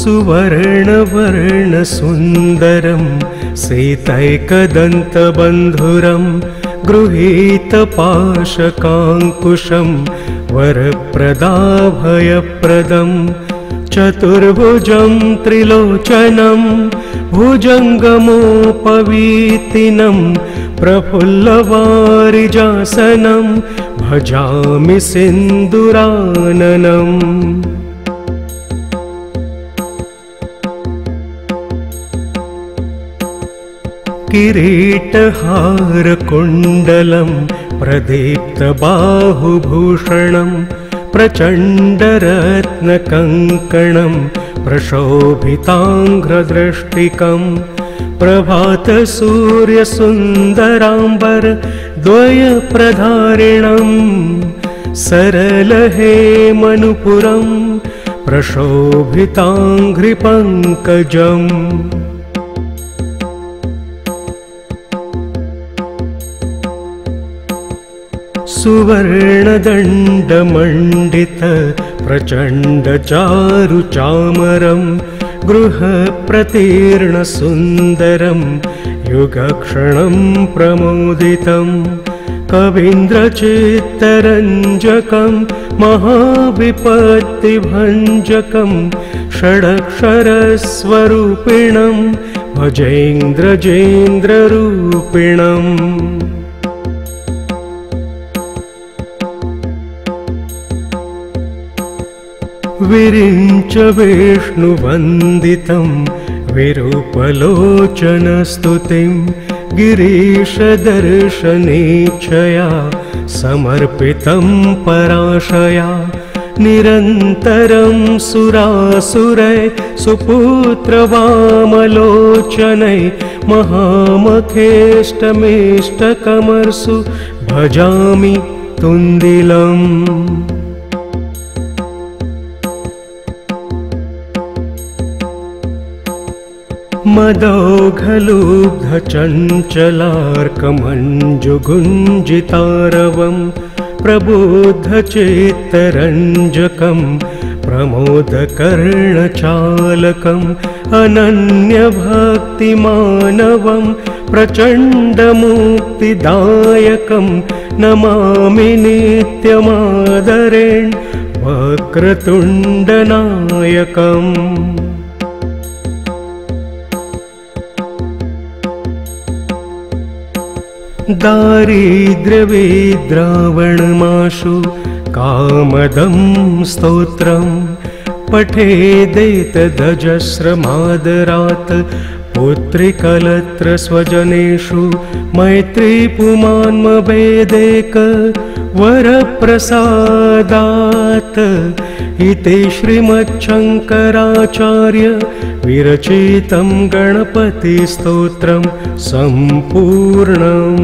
सुवर्णवर्णसुन्दरं सीतैकदन्तबन्धुरं गृहीतपाशकाङ्कुशं वरप्रदाभयप्रदं चतुर्भुजं त्रिलोचनं भुजङ्गमोपवीतिनं प्रफुल्लवारिजासनं भजामि सिन्दूराननम्। किरीटहारकुण्डलं प्रदीप्तबाहुभूषणं प्रचण्डरत्नकङ्कणं प्रशोभिताङ्घ्रदृष्टिकं प्रभातसूर्यसुन्दराम्बर द्वयप्रधारिणं सरलहेमनुपुरं प्रशोभिताङ्घ्रिपङ्कजम्। सुवर्णदण्डमण्डित प्रचण्डचारुचामरं गृहप्रतीर्णसुन्दरं युगक्षणं प्रमोदितं कवीन्द्रचित्तरञ्जकं महाविपत्तिभञ्जकं षडक्षरस्वरूपिणं भजेन्द्रजेन्द्ररूपिणम्। विरिञ्च विष्णुवन्दितं विरूपलोचनस्तुतिं गिरीशदर्शनेच्छया समर्पितं पराशया निरन्तरं सुरासुरै सुपुत्रवामलोचनै महामखेष्टमेष्टकमर्सु भजामि तुन्दिलम्। मदौघलुब्धचञ्चलार्कमञ्जुगुञ्जितारवं प्रबुद्धचित्तरञ्जकं प्रमोदकर्णचालकम् अनन्यभक्तिमानवं प्रचण्डमुक्तिदायकं नमामि नित्यमादरेण वक्रतुण्डनायकम्। दारिद्र्यविद्रावणमाशु कामदं स्तोत्रं पठेदेतदजस्रमादरात् पुत्रिकलत्रस्वजनेषु मैत्रीपुमान्मभेदेक वरप्रसादात् इति श्रीमच्छङ्कराचार्य विरचितं गणपतिस्तोत्रं सम्पूर्णम्।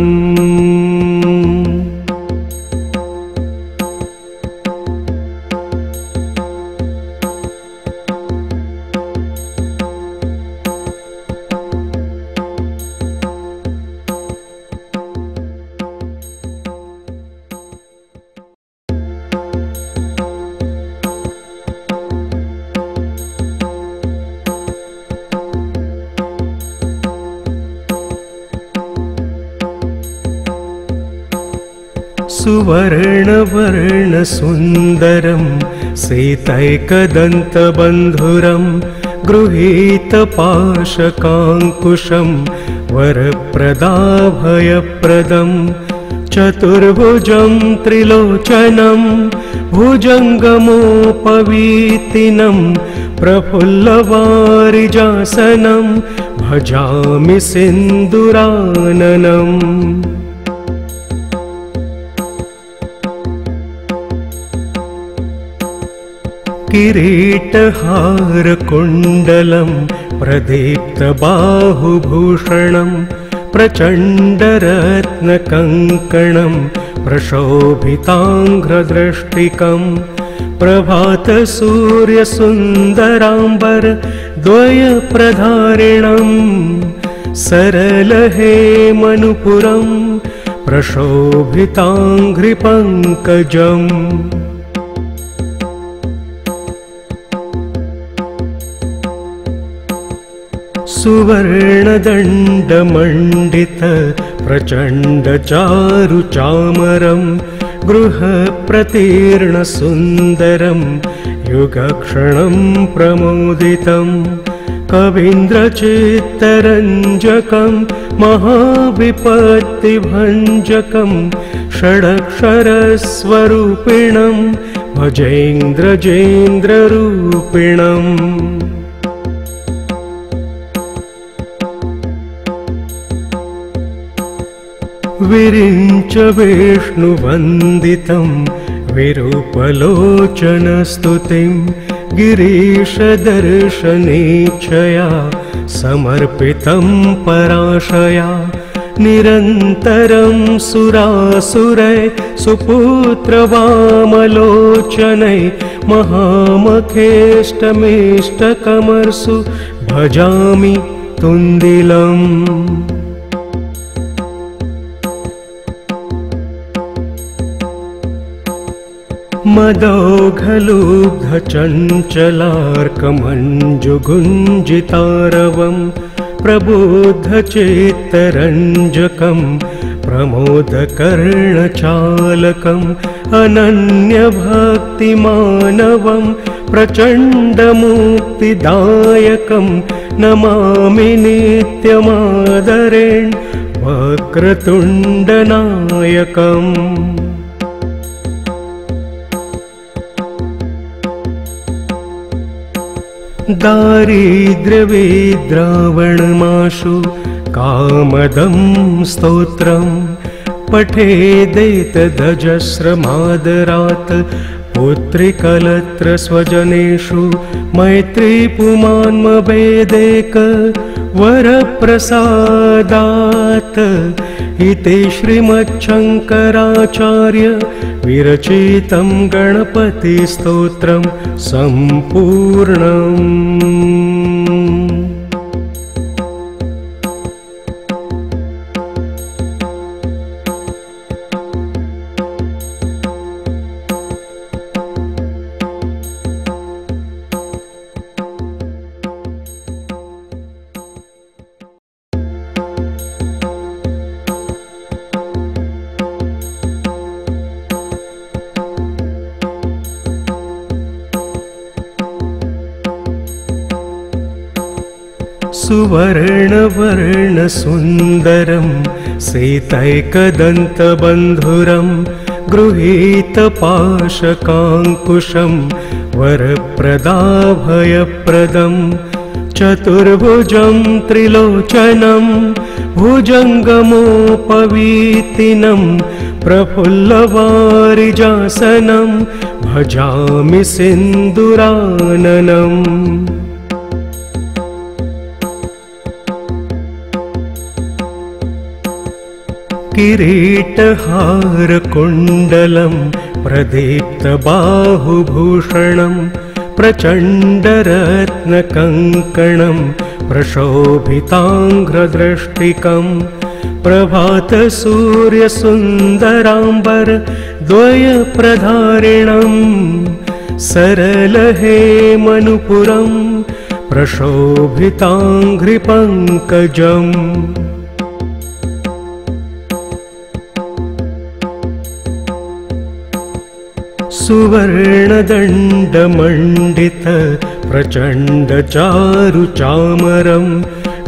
सुवर्णवर्णसुन्दरं सीतैकदन्तबन्धुरं गृहीतपाशकाङ्कुशं वरप्रदाभयप्रदं चतुर्भुजं त्रिलोचनं भुजङ्गमोपवीतिनं प्रफुल्लवारिजासनं भजामि सिन्दूराननम्। किरीटहारकुण्डलं प्रदीप्तबाहुभूषणं प्रचण्डरत्नकङ्कणं प्रशोभिताङ्घ्रदृष्टिकं प्रभातसूर्यसुन्दराम्बर द्वयप्रधारिणं सरलहेमनुपुरं प्रशोभिताङ्घ्रिपङ्कजम्। सुवर्णदण्डमण्डित प्रचण्डचारुचामरं गृहप्रतीर्णसुन्दरं युगक्षणं प्रमोदितं कवीन्द्रचित्तरञ्जकं महाविपत्तिभञ्जकं षडक्षरस्वरूपिणं भजेन्द्रजेन्द्ररूपिणम् विरिञ्च विष्णुवन्दितं विरूपलोचनस्तुतिं गिरीशदर्शनेच्छया समर्पितं पराशया निरन्तरं सुरासुरै सुपुत्रवामलोचनै महामखेष्टमेष्टकमर्सु भजामि तुन्दिलम् मदौघलुब्धचञ्चलार्कमञ्जुगुञ्जितारवं प्रबुद्धचित्तरञ्जकं प्रमोदकर्णचालकम् अनन्यभक्तिमानवं प्रचण्डमुक्तिदायकं नमामि नित्यमादरेण वक्रतुण्डनायकम् दारिद्र्यविद्रावणमाशु कामदं स्तोत्रं पठेदेतदजस्रमादरात् पुत्रिकलत्रस्वजनेषु मैत्रीपुमान्मभेदेक वरप्रसादात् इति श्रीमच्छङ्कराचार्य विरचितं गणपतिस्तोत्रं सम्पूर्णम्। सुवर्णवर्णसुन्दरं सीतैकदन्तबन्धुरं गृहीतपाशकाङ्कुशं वरप्रदाभयप्रदं चतुर्भुजं त्रिलोचनं भुजङ्गमोपवीतिनं प्रफुल्लवारिजासनं भजामि सिन्दुराननम्। किरीटहारकुण्डलं प्रदीप्तबाहुभूषणं प्रचण्डरत्नकङ्कणं प्रशोभिताङ्घ्रदृष्टिकं प्रभातसूर्यसुन्दराम्बर द्वयप्रधारिणं सरलहेमनुपुरं प्रशोभिताङ्घ्रिपङ्कजम्। सुवर्णदण्डमण्डित प्रचण्डचारुचामरं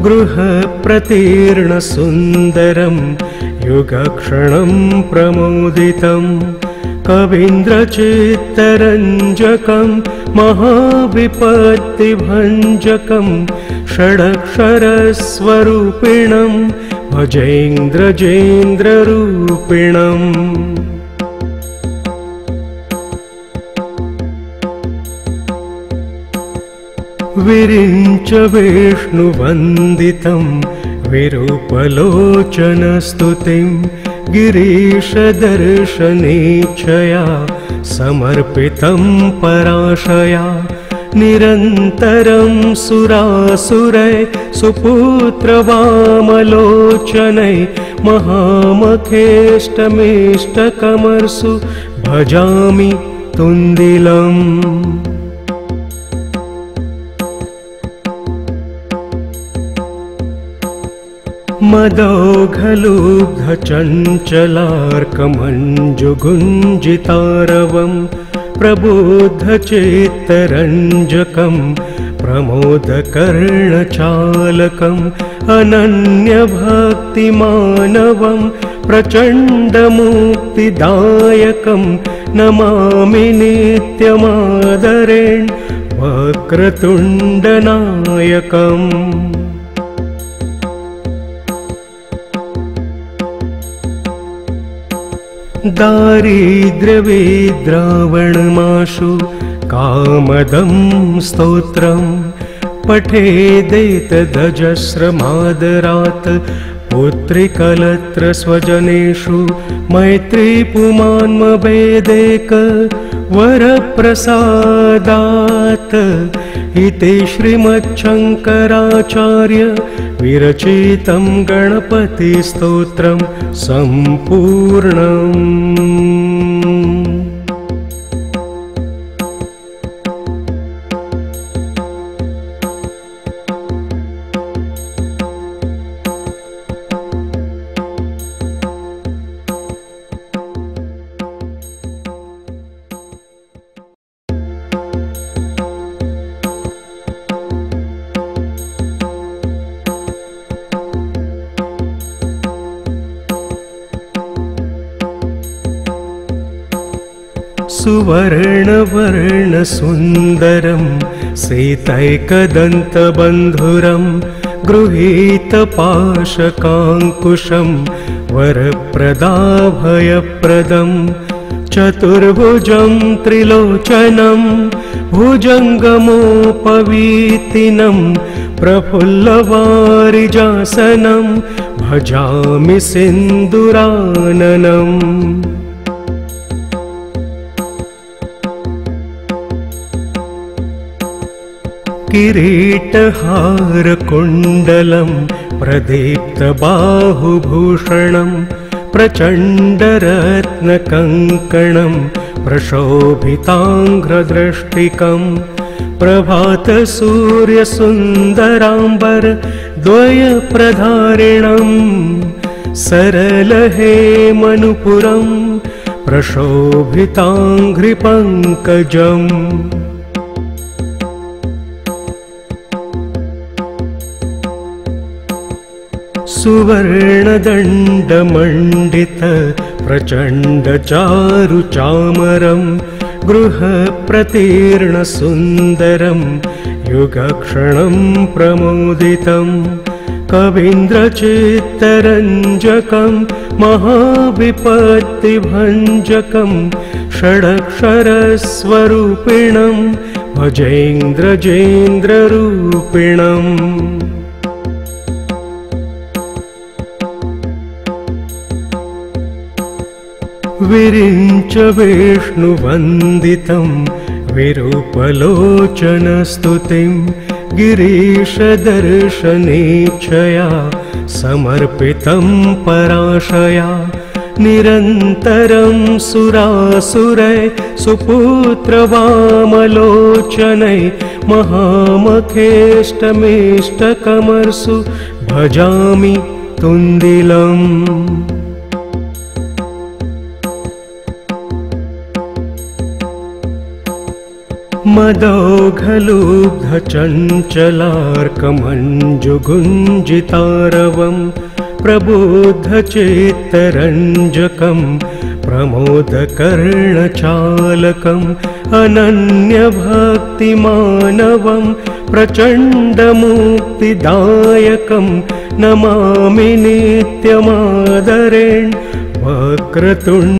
गृहप्रतीर्णसुन्दरं युगक्षणं प्रमोदितं कवीन्द्रचित्तरञ्जकं महाविपत्तिभञ्जकं षडक्षरस्वरूपिणं भजेन्द्रजेन्द्ररूपिणम्। विरिञ्च विष्णुवन्दितं विरूपलोचनस्तुतिं गिरीशदर्शनेच्छया समर्पितं पराशया निरन्तरं सुरासुरै सुपुत्रवामलोचनै महामखेष्टमेष्टकमर्सु भजामि तुन्दिलम्। मदौघलुब्धचञ्चलार्कमञ्जुगुञ्जितारवं प्रबुद्धचित्तरञ्जकं प्रमोदकर्णचालकम् अनन्यभक्तिमानवं प्रचण्डमुक्तिदायकं नमामि नित्यमादरेण वक्रतुण्डनायकम्। दारिद्र्यविद्रावणमाशु कामदं स्तोत्रं पठेदेतदजस्रमादरात् पुत्रिकलत्र स्वजनेषु मैत्रीपुमान्मभेदेक वरप्रसादात् इति श्रीमच्छङ्कराचार्य विरचितं गणपतिस्तोत्रं सम्पूर्णम्। सुवर्णवर्णसुन्दरं सीतैकदन्तबन्धुरं गृहीतपाशकाङ्कुशं वरप्रदाभयप्रदं चतुर्भुजं त्रिलोचनं भुजङ्गमोपवीतिनं प्रफुल्लवारिजासनं भजामि सिन्दूराननम्। किरीटहारकुण्डलं प्रदीप्तबाहुभूषणं प्रचण्डरत्नकङ्कणं प्रशोभिताङ्घ्रदृष्टिकं प्रभातसूर्यसुन्दराम्बर द्वयप्रधारिणं सरलहेमनुपुरं प्रशोभिताङ्घ्रिपङ्कजम्। सुवर्णदण्डमण्डित प्रचण्डचारुचामरं गृहप्रतीर्णसुन्दरं युगक्षणं प्रमोदितं कवीन्द्रचित्तरञ्जकं महाविपत्तिभञ्जकं षडक्षरस्वरूपिणं भजेन्द्रजेन्द्ररूपिणम्। विरिञ्च विष्णुवन्दितं विरूपलोचनस्तुतिं गिरीशदर्शनेच्छया समर्पितं पराशया निरन्तरं सुरासुरै सुपुत्रवामलोचनै महामखेष्टमेष्टकमर्सु भजामि तुन्दिलम्। मदौघलुब्धचञ्चलार्कमञ्जुगुञ्जितारवं प्रबुद्धचित्तरञ्जकं प्रमोदकर्णचालकम् अनन्यभक्तिमानवं प्रचण्डमुक्तिदायकं नमामि नित्यमादरेण वक्रतुण्ड।